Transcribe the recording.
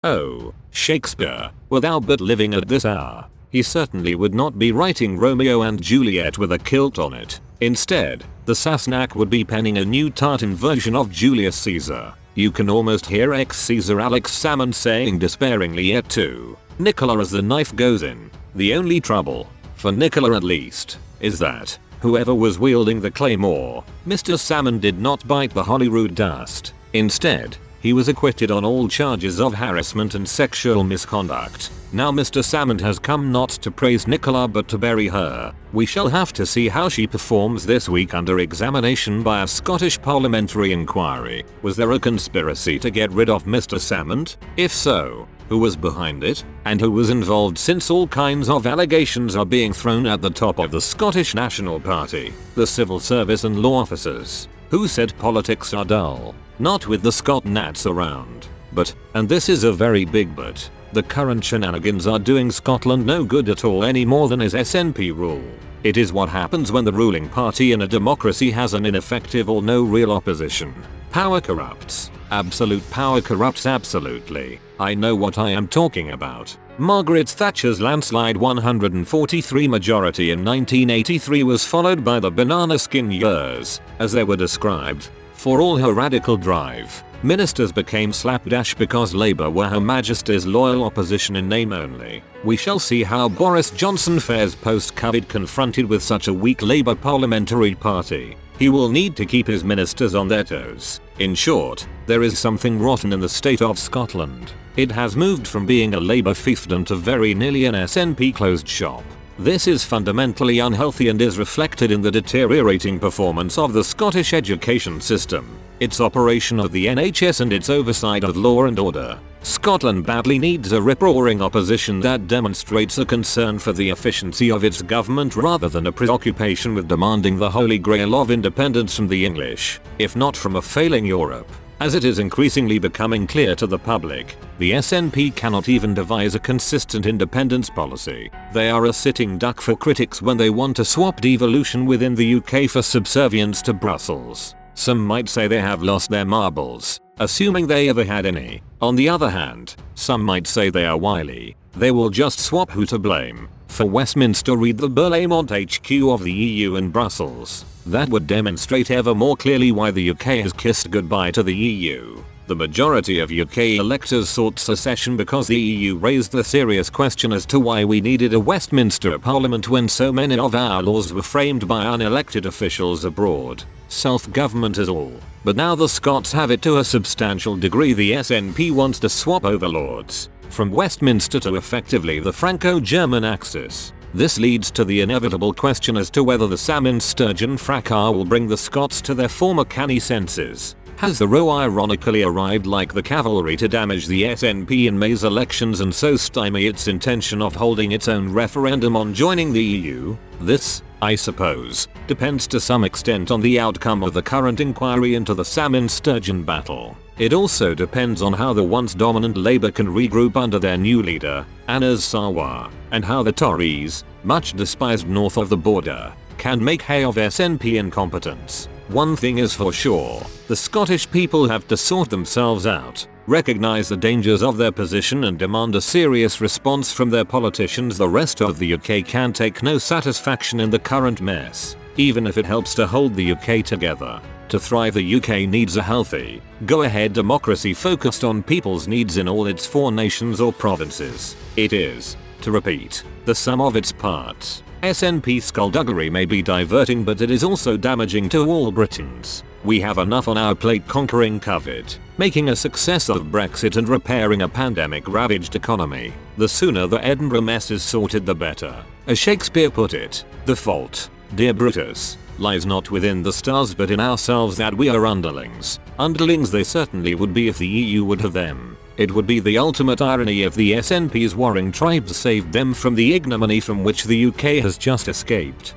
Oh, Shakespeare, were thou but living at this hour, he certainly would not be writing Romeo and Juliet with a kilt on it. Instead, the Sassenach would be penning a new tartan version of Julius Caesar. You can almost hear ex-Caesar Alex Salmond saying despairingly yet to Nicola as the knife goes in. The only trouble, for Nicola at least, is that whoever was wielding the claymore, Mr. Salmond did not bite the Holyrood dust. Instead, he was acquitted on all charges of harassment and sexual misconduct. Now Mr. Salmond has come not to praise Nicola but to bury her. We shall have to see how she performs this week under examination by a Scottish parliamentary inquiry. Was there a conspiracy to get rid of Mr. Salmond? If so, who was behind it, and who was involved, since all kinds of allegations are being thrown at the top of the Scottish National Party, the civil service and law officers, who said politics are dull, not with the Scot Nats around. But, and this is a very big but, the current shenanigans are doing Scotland no good at all any more than his SNP rule. It is what happens when the ruling party in a democracy has an ineffective or no real opposition. Power corrupts. Absolute power corrupts absolutely. I know what I am talking about. Margaret Thatcher's landslide 143 majority in 1983 was followed by the banana skin years, as they were described. For all her radical drive, ministers became slapdash because Labour were Her Majesty's loyal opposition in name only. We shall see how Boris Johnson fares post-COVID confronted with such a weak Labour parliamentary party. He will need to keep his ministers on their toes. In short, there is something rotten in the state of Scotland. It has moved from being a Labour fiefdom to very nearly an SNP closed shop. This is fundamentally unhealthy and is reflected in the deteriorating performance of the Scottish education system, its operation of the NHS and its oversight of law and order. Scotland badly needs a rip-roaring opposition that demonstrates a concern for the efficiency of its government rather than a preoccupation with demanding the holy grail of independence from the English, if not from a failing Europe. As it is increasingly becoming clear to the public, the SNP cannot even devise a consistent independence policy. They are a sitting duck for critics when they want to swap devolution within the UK for subservience to Brussels. Some might say they have lost their marbles, assuming they ever had any. On the other hand, some might say they are wily. They will just swap who to blame. For Westminster, read the Berlaymont HQ of the EU in Brussels. That would demonstrate ever more clearly why the UK has kissed goodbye to the EU. The majority of UK electors sought secession because the EU raised the serious question as to why we needed a Westminster Parliament when so many of our laws were framed by unelected officials abroad. Self-government is all. But now the Scots have it to a substantial degree. The SNP wants to swap overlords from Westminster to effectively the Franco-German axis. This leads to the inevitable question as to whether the Salmond-Sturgeon fracas will bring the Scots to their former canny senses. Has the row ironically arrived like the cavalry to damage the SNP in May's elections and so stymie its intention of holding its own referendum on joining the EU? This, I suppose, depends to some extent on the outcome of the current inquiry into the Salmond-Sturgeon battle. It also depends on how the once dominant Labour can regroup under their new leader, Anas Sarwar, and how the Tories, much despised north of the border, can make hay of SNP incompetence. One thing is for sure, the Scottish people have to sort themselves out, recognise the dangers of their position and demand a serious response from their politicians. The rest of the UK can take no satisfaction in the current mess, even if it helps to hold the UK together. To thrive, the UK needs a healthy, go-ahead democracy focused on people's needs in all its 4 nations or provinces. It is, to repeat, the sum of its parts. SNP skullduggery may be diverting, but it is also damaging to all Britons. We have enough on our plate conquering COVID, making a success of Brexit and repairing a pandemic-ravaged economy. The sooner the Edinburgh mess is sorted the better. As Shakespeare put it, the fault, dear Brutus, lies not within the stars but in ourselves, that we are underlings. Underlings they certainly would be if the EU would have them. It would be the ultimate irony if the SNP's warring tribes saved them from the ignominy from which the UK has just escaped.